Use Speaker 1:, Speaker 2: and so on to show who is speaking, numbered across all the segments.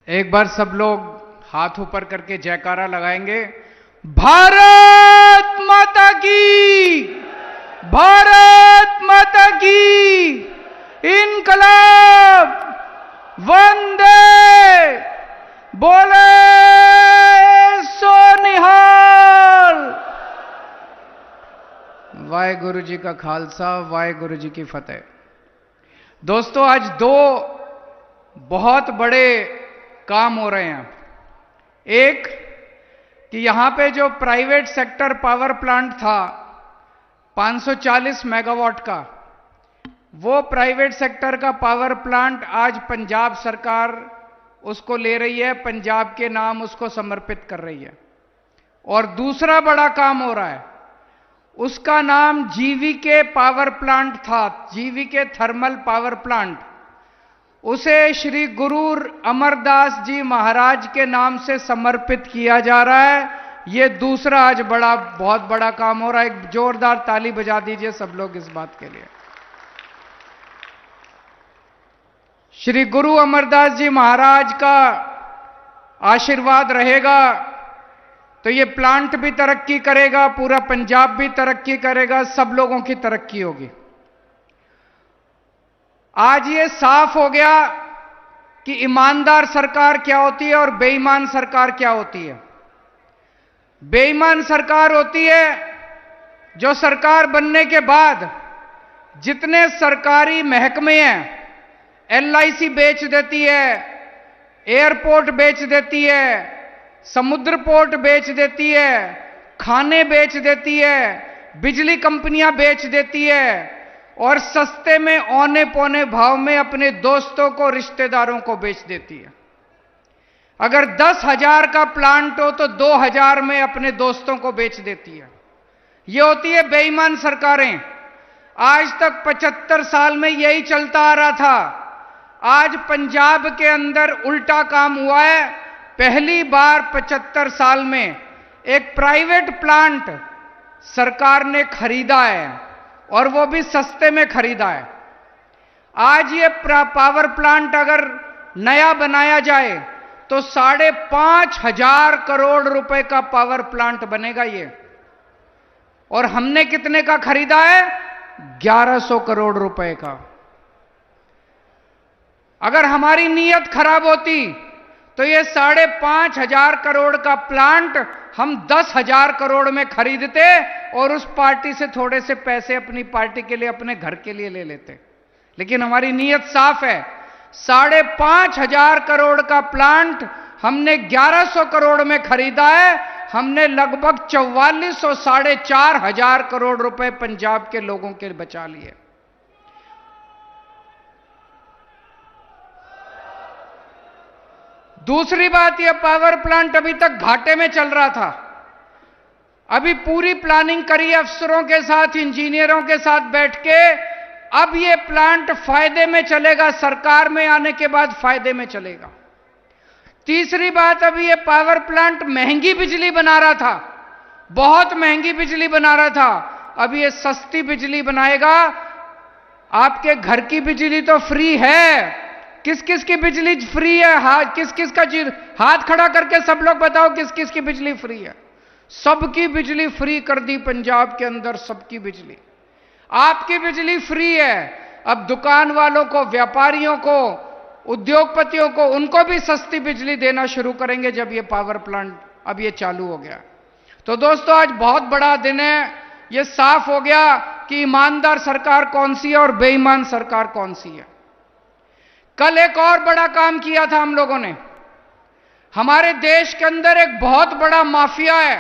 Speaker 1: एक बार सब लोग हाथ ऊपर करके जयकारा लगाएंगे। भारत माता की, भारत माता की, इनकलाब, वंदे, बोले सो निहाल। वाहेगुरु जी का खालसा, वाहेगुरु जी की फतेह। दोस्तों, आज दो बहुत बड़े काम हो रहे हैं। एक कि यहां पे जो प्राइवेट सेक्टर पावर प्लांट था 540 मेगावाट का, वो प्राइवेट सेक्टर का पावर प्लांट आज पंजाब सरकार उसको ले रही है, पंजाब के नाम उसको समर्पित कर रही है। और दूसरा बड़ा काम हो रहा है, उसका नाम जीवीके पावर प्लांट था, जीवीके थर्मल पावर प्लांट। उसे श्री गुरु अमरदास जी महाराज के नाम से समर्पित किया जा रहा है। यह दूसरा आज बहुत बड़ा काम हो रहा है। एक जोरदार ताली बजा दीजिए सब लोग इस बात के लिए। श्री गुरु अमरदास जी महाराज का आशीर्वाद रहेगा तो ये प्लांट भी तरक्की करेगा, पूरा पंजाब भी तरक्की करेगा, सब लोगों की तरक्की होगी। आज ये साफ हो गया कि ईमानदार सरकार क्या होती है और बेईमान सरकार क्या होती है। बेईमान सरकार होती है जो सरकार बनने के बाद जितने सरकारी महकमे हैं, एलआईसी बेच देती है, एयरपोर्ट बेच देती है, समुद्र पोर्ट बेच देती है, खाने बेच देती है, बिजली कंपनियां बेच देती है और सस्ते में औने पौने भाव में अपने दोस्तों को, रिश्तेदारों को बेच देती है। अगर 10,000 का प्लांट हो तो 2,000 में अपने दोस्तों को बेच देती है। ये होती है बेईमान सरकारें। आज तक 75 साल में यही चलता आ रहा था। आज पंजाब के अंदर उल्टा काम हुआ है। पहली बार 75 साल में एक प्राइवेट प्लांट सरकार ने खरीदा है और वो भी सस्ते में खरीदा है। आज ये पावर प्लांट अगर नया बनाया जाए तो 5,500 करोड़ रुपए का पावर प्लांट बनेगा ये। और हमने कितने का खरीदा है? 1100 करोड़ रुपए का। अगर हमारी नीयत खराब होती तो ये 5,500 करोड़ का प्लांट हम 10,000 करोड़ में खरीदते और उस पार्टी से थोड़े से पैसे अपनी पार्टी के लिए, अपने घर के लिए ले लेते। लेकिन हमारी नीयत साफ है। 5,500 करोड़ का प्लांट हमने 1100 करोड़ में खरीदा है। हमने लगभग 4400, 4,500 करोड़ रुपए पंजाब के लोगों के बचा लिए। दूसरी बात, यह पावर प्लांट अभी तक घाटे में चल रहा था। अभी पूरी प्लानिंग करी अफसरों के साथ, इंजीनियरों के साथ बैठ के, अब यह प्लांट फायदे में चलेगा, सरकार में आने के बाद फायदे में चलेगा। तीसरी बात, अभी यह पावर प्लांट महंगी बिजली बना रहा था, बहुत महंगी बिजली बना रहा था। अब यह सस्ती बिजली बनाएगा। आपके घर की बिजली तो फ्री है। किस किस की बिजली फ्री है? किस किस का हाथ खड़ा करके सब लोग बताओ किस किस की बिजली फ्री है। सबकी बिजली फ्री कर दी पंजाब के अंदर, सबकी बिजली। आपकी बिजली फ्री है। अब दुकान वालों को, व्यापारियों को, उद्योगपतियों को, उनको भी सस्ती बिजली देना शुरू करेंगे जब ये पावर प्लांट अब ये चालू हो गया। तो दोस्तों, आज बहुत बड़ा दिन है। ये साफ हो गया कि ईमानदार सरकार कौन सी है और बेईमान सरकार कौन सी है। कल एक और बड़ा काम किया था हम लोगों ने। हमारे देश के अंदर एक बहुत बड़ा माफिया है,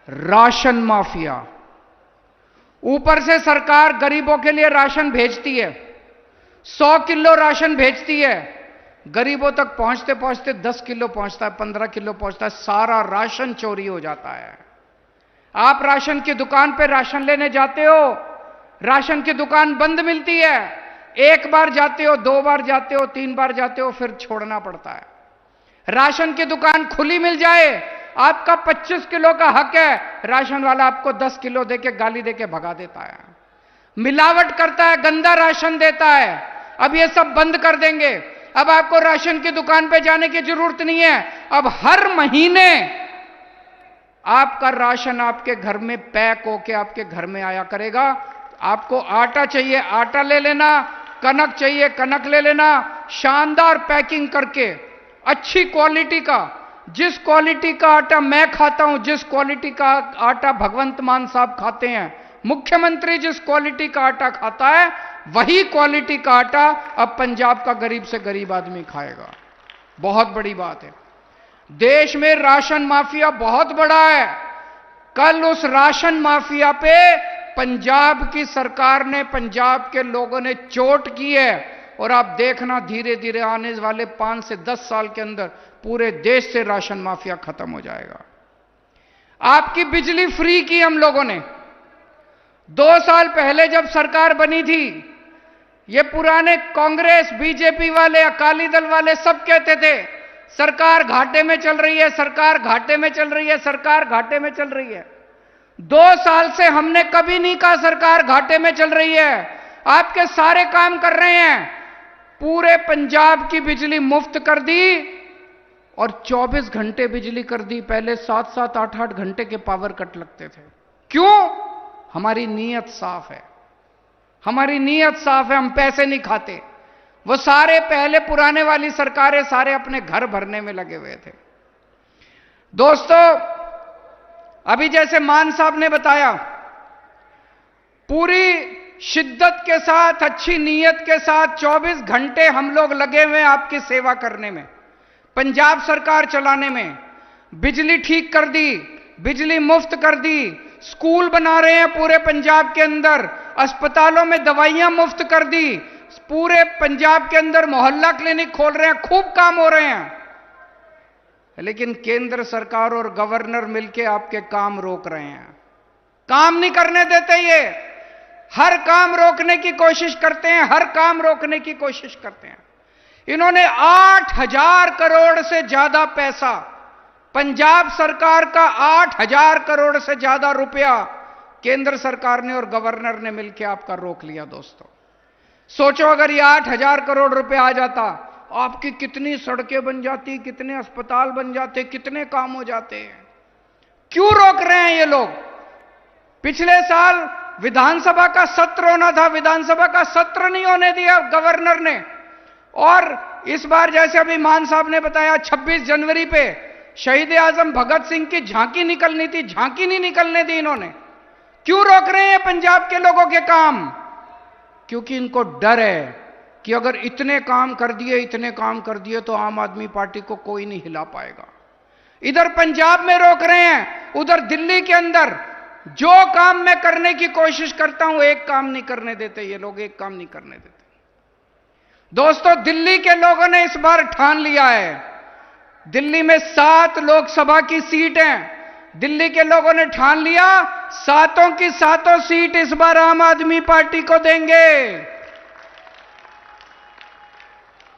Speaker 1: राशन माफिया। ऊपर से सरकार गरीबों के लिए राशन भेजती है, 100 किलो राशन भेजती है। गरीबों तक पहुंचते पहुंचते 10 किलो पहुंचता है, 15 किलो पहुंचता है। सारा राशन चोरी हो जाता है। आप राशन की दुकान पे राशन लेने जाते हो, राशन की दुकान बंद मिलती है। एक बार जाते हो, 2 बार जाते हो, 3 बार जाते हो, फिर छोड़ना पड़ता है। राशन की दुकान खुली मिल जाए, आपका 25 किलो का हक है, राशन वाला आपको 10 किलो देके, गाली देके भगा देता है। मिलावट करता है, गंदा राशन देता है। अब ये सब बंद कर देंगे। अब आपको राशन की दुकान पे जाने की जरूरत नहीं है। अब हर महीने आपका राशन आपके घर में पैक होके आपके घर में आया करेगा। आपको आटा चाहिए आटा ले लेना, कनक चाहिए कनक ले लेना, शानदार पैकिंग करके अच्छी क्वालिटी का, जिस क्वालिटी का आटा मैं खाता हूं, जिस क्वालिटी का आटा भगवंत मान साहब खाते हैं, मुख्यमंत्री जिस क्वालिटी का आटा खाता है, वही क्वालिटी का आटा अब पंजाब का गरीब से गरीब आदमी खाएगा। बहुत बड़ी बात है। देश में राशन माफिया बहुत बड़ा है। कल उस राशन माफिया पे पंजाब की सरकार ने, पंजाब के लोगों ने चोट की है। और आप देखना धीरे धीरे आने वाले 5 से 10 साल के अंदर पूरे देश से राशन माफिया खत्म हो जाएगा। आपकी बिजली फ्री की हम लोगों ने। 2 साल पहले जब सरकार बनी थी, ये पुराने कांग्रेस बीजेपी वाले अकाली दल वाले सब कहते थे सरकार घाटे में चल रही है, सरकार घाटे में चल रही है, सरकार घाटे में चल रही है। 2 साल से हमने कभी नहीं कहा सरकार घाटे में चल रही है। आपके सारे काम कर रहे हैं। पूरे पंजाब की बिजली मुफ्त कर दी और 24 घंटे बिजली कर दी। पहले 7-7, 8-8 घंटे के पावर कट लगते थे। क्यों? हमारी नीयत साफ है। हमारी नीयत साफ है। हम पैसे नहीं खाते। वो सारे पहले पुराने वाली सरकारें सारे अपने घर भरने में लगे हुए थे। दोस्तों, अभी जैसे मान साहब ने बताया, पूरी शिद्दत के साथ, अच्छी नीयत के साथ 24 घंटे हम लोग लगे हुए आपकी सेवा करने में, पंजाब सरकार चलाने में। बिजली ठीक कर दी, बिजली मुफ्त कर दी, स्कूल बना रहे हैं पूरे पंजाब के अंदर, अस्पतालों में दवाइयां मुफ्त कर दी, पूरे पंजाब के अंदर मोहल्ला क्लिनिक खोल रहे हैं, खूब काम हो रहे हैं। लेकिन केंद्र सरकार और गवर्नर मिलके आपके काम रोक रहे हैं। काम नहीं करने देते। ये हर काम रोकने की कोशिश करते हैं, हर काम रोकने की कोशिश करते हैं। इन्होंने 8,000 करोड़ से ज्यादा पैसा, पंजाब सरकार का 8,000 करोड़ से ज्यादा रुपया केंद्र सरकार ने और गवर्नर ने मिलकर आपका रोक लिया। दोस्तों सोचो, अगर ये 8,000 करोड़ रुपए आ जाता, आपकी कितनी सड़कें बन जाती, कितने अस्पताल बन जाते, कितने काम हो जाते हैं। क्यों रोक रहे हैं ये लोग? पिछले साल विधानसभा का सत्र होना था, विधानसभा का सत्र नहीं होने दिया गवर्नर ने। और इस बार जैसे अभी मान साहब ने बताया, 26 जनवरी पे शहीद आजम भगत सिंह की झांकी निकलनी थी, झांकी नहीं निकलने दी इन्होंने। क्यों रोक रहे हैं पंजाब के लोगों के काम? क्योंकि इनको डर है कि अगर इतने काम कर दिए, इतने काम कर दिए तो आम आदमी पार्टी को कोई नहीं हिला पाएगा। इधर पंजाब में रोक रहे हैं, उधर दिल्ली के अंदर जो काम मैं करने की कोशिश करता हूं, एक काम नहीं करने देते ये लोग, एक काम नहीं करने देते। दोस्तों, दिल्ली के लोगों ने इस बार ठान लिया है, दिल्ली में 7 लोकसभा की सीट हैं। दिल्ली के लोगों ने ठान लिया, 7 की 7 सीट इस बार आम आदमी पार्टी को देंगे।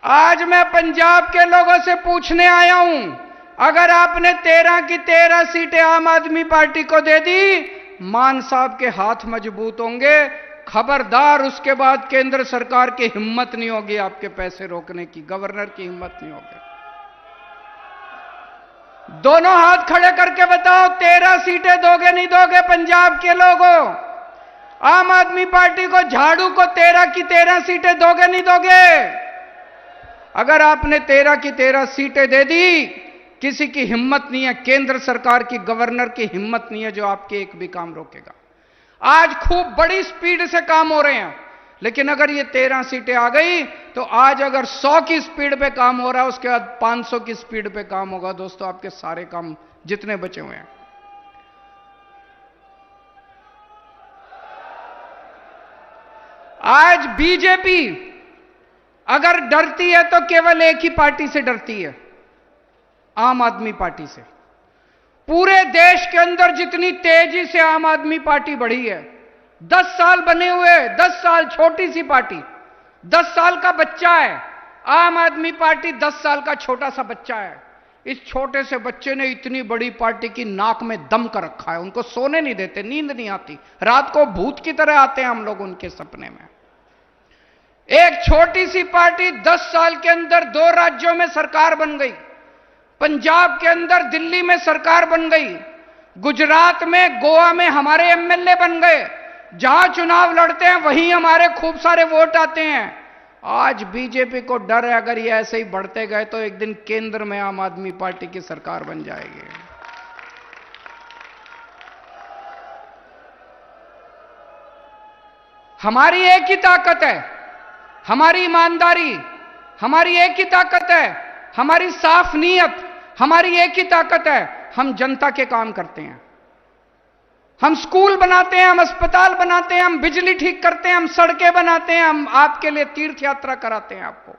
Speaker 1: आज मैं पंजाब के लोगों से पूछने आया हूं, अगर आपने 13 की 13 सीटें आम आदमी पार्टी को दे दी, मान साहब के हाथ मजबूत होंगे। खबरदार, उसके बाद केंद्र सरकार की हिम्मत नहीं होगी आपके पैसे रोकने की, गवर्नर की हिम्मत नहीं होगी। दोनों हाथ खड़े करके बताओ, 13 सीटें दोगे नहीं दोगे पंजाब के लोगों? आम आदमी पार्टी को, झाड़ू को 13 की 13 सीटें दोगे नहीं दोगे? अगर आपने 13 की 13 सीटें दे दी, किसी की हिम्मत नहीं है, केंद्र सरकार की, गवर्नर की हिम्मत नहीं है जो आपके एक भी काम रोकेगा। आज खूब बड़ी स्पीड से काम हो रहे हैं, लेकिन अगर ये 13 सीटें आ गई तो आज अगर 100 की स्पीड पे काम हो रहा है, उसके बाद 500 की स्पीड पे काम होगा। दोस्तों, आपके सारे काम जितने बचे हुए हैं। आज बीजेपी अगर डरती है तो केवल एक ही पार्टी से डरती है, आम आदमी पार्टी से। पूरे देश के अंदर जितनी तेजी से आम आदमी पार्टी बढ़ी है, 10 साल बने हुए, 10 साल, छोटी सी पार्टी, 10 साल का बच्चा है आम आदमी पार्टी, 10 साल का छोटा सा बच्चा है। इस छोटे से बच्चे ने इतनी बड़ी पार्टी की नाक में दम कर रखा है। उनको सोने नहीं देते, नींद नहीं आती, रात को भूत की तरह आते हैं हम लोग उनके सपने में। एक छोटी सी पार्टी 10 साल के अंदर 2 राज्यों में सरकार बन गई। पंजाब के अंदर दिल्ली में सरकार बन गई, गुजरात में गोवा में हमारे एमएलए बन गए, जहां चुनाव लड़ते हैं वहीं हमारे खूब सारे वोट आते हैं। आज बीजेपी को डर है अगर ये ऐसे ही बढ़ते गए तो एक दिन केंद्र में आम आदमी पार्टी की सरकार बन जाएगी। हमारी एक ही ताकत है, हमारी ईमानदारी, हमारी एक ही ताकत है, हमारी साफ नीयत, हमारी एक ही ताकत है। हम जनता के काम करते हैं, हम स्कूल बनाते हैं, हम अस्पताल बनाते हैं, हम बिजली ठीक करते हैं, हम सड़कें बनाते हैं, हम आपके लिए तीर्थ यात्रा कराते हैं आपको।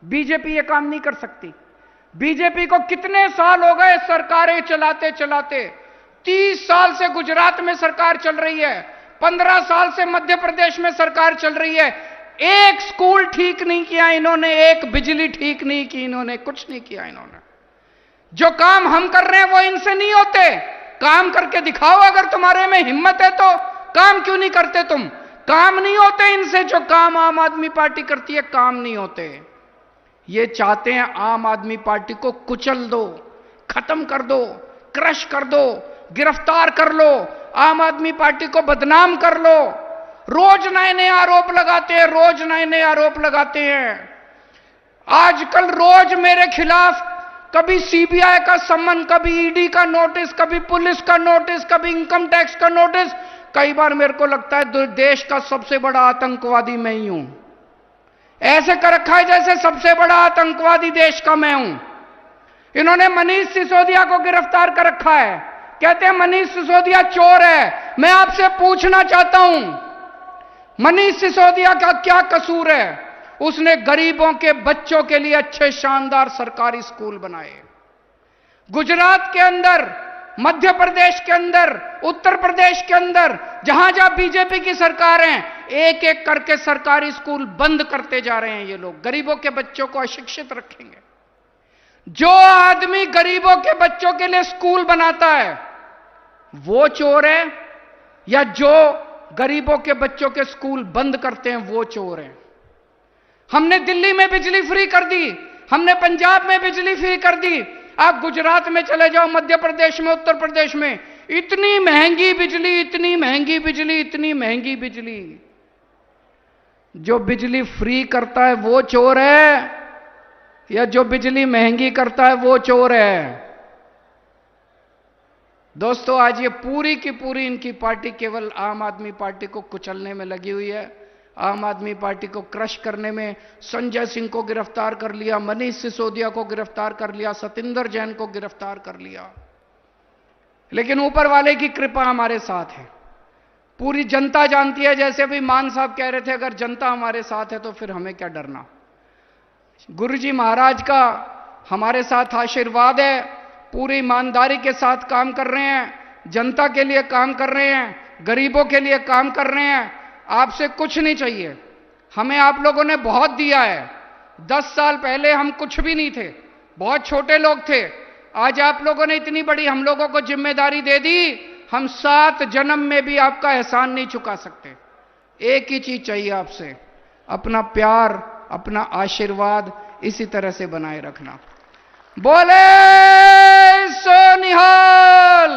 Speaker 1: बीजेपी ये काम नहीं कर सकती। बीजेपी को कितने साल हो गए सरकारें चलाते चलाते? 30 साल से गुजरात में सरकार चल रही है, 15 साल से मध्य प्रदेश में सरकार चल रही है। एक स्कूल ठीक नहीं किया इन्होंने, एक बिजली ठीक नहीं की इन्होंने, कुछ नहीं किया इन्होंने। जो काम हम कर रहे हैं वो इनसे नहीं होते। काम करके दिखाओ, अगर तुम्हारे में हिम्मत है तो। काम क्यों नहीं करते तुम? काम नहीं होते इनसे। जो काम आम आदमी पार्टी करती है काम नहीं होते। ये चाहते हैं आम आदमी पार्टी को कुचल दो, खत्म कर दो, क्रश कर दो, गिरफ्तार कर लो, आम आदमी पार्टी को बदनाम कर लो। रोज नए नए आरोप लगाते हैं, रोज नए नए आरोप लगाते हैं। आजकल रोज मेरे खिलाफ कभी सीबीआई का सम्मन, कभी ईडी का नोटिस, कभी पुलिस का नोटिस, कभी इनकम टैक्स का नोटिस। कई बार मेरे को लगता है देश का सबसे बड़ा आतंकवादी मैं ही हूं। ऐसे कर रखा है जैसे सबसे बड़ा आतंकवादी देश का मैं हूं। इन्होंने मनीष सिसोदिया को गिरफ्तार कर रखा है, कहते हैं मनीष सिसोदिया चोर है। मैं आपसे पूछना चाहता हूं, मनीष सिसोदिया का क्या कसूर है? उसने गरीबों के बच्चों के लिए अच्छे शानदार सरकारी स्कूल बनाए। गुजरात के अंदर, मध्य प्रदेश के अंदर, उत्तर प्रदेश के अंदर, जहां जहां बीजेपी की सरकार है, एक एक करके सरकारी स्कूल बंद करते जा रहे हैं। ये लोग गरीबों के बच्चों को अशिक्षित रखेंगे। जो आदमी गरीबों के बच्चों के लिए स्कूल बनाता है वो चोर है, या जो गरीबों के बच्चों के स्कूल बंद करते हैं वो चोर है? हमने दिल्ली में बिजली फ्री कर दी, हमने पंजाब में बिजली फ्री कर दी। आप गुजरात में चले जाओ, मध्य प्रदेश में, उत्तर प्रदेश में, इतनी महंगी बिजली, इतनी महंगी बिजली, इतनी महंगी बिजली। जो बिजली फ्री करता है वो चोर है, या जो बिजली महंगी करता है वो चोर है? दोस्तों, आज ये पूरी की पूरी इनकी पार्टी केवल आम आदमी पार्टी को कुचलने में लगी हुई है, आम आदमी पार्टी को क्रश करने में। संजय सिंह को गिरफ्तार कर लिया, मनीष सिसोदिया को गिरफ्तार कर लिया, सतिंदर जैन को गिरफ्तार कर लिया। लेकिन ऊपर वाले की कृपा हमारे साथ है। पूरी जनता जानती है, जैसे अभी मान साहब कह रहे थे, अगर जनता हमारे साथ है तो फिर हमें क्या डरना। गुरुजी महाराज का हमारे साथ आशीर्वाद है, पूरी ईमानदारी के साथ काम कर रहे हैं, जनता के लिए काम कर रहे हैं, गरीबों के लिए काम कर रहे हैं। आपसे कुछ नहीं चाहिए, हमें आप लोगों ने बहुत दिया है। 10 साल पहले हम कुछ भी नहीं थे, बहुत छोटे लोग थे। आज आप लोगों ने इतनी बड़ी हम लोगों को जिम्मेदारी दे दी, हम 7 जन्म में भी आपका एहसान नहीं चुका सकते। एक ही चीज चाहिए आपसे, अपना प्यार, अपना आशीर्वाद इसी तरह से बनाए रखना। बोले सो निहाल।